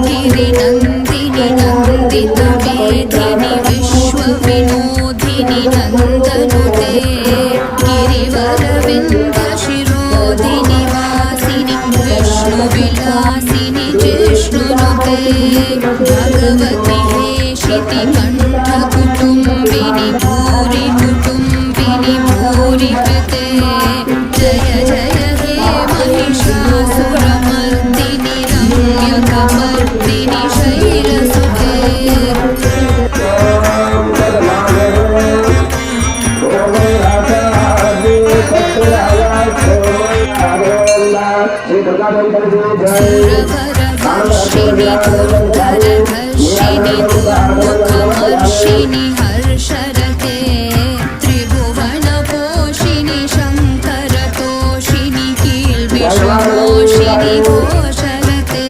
ऐगिरिनन्दिनि नन्दितमेधिनि विश्वविनोदिनि नन्दनुते गिरिवरविन्दशिरोधिनि वासिनि विष्णुविलासिनि जिष्णुनुते भगवति हेशिति कण्ठकुटुम्बिनि भूरि कुटुम्बिनि भूरि कृते जय जय हे महिषासुरमर्दिनि रम्यकपर्दिनि शैलसुते सुरवरवर्षिणि दुर्धरधर्षिणि दुर्मुखमर्षिणि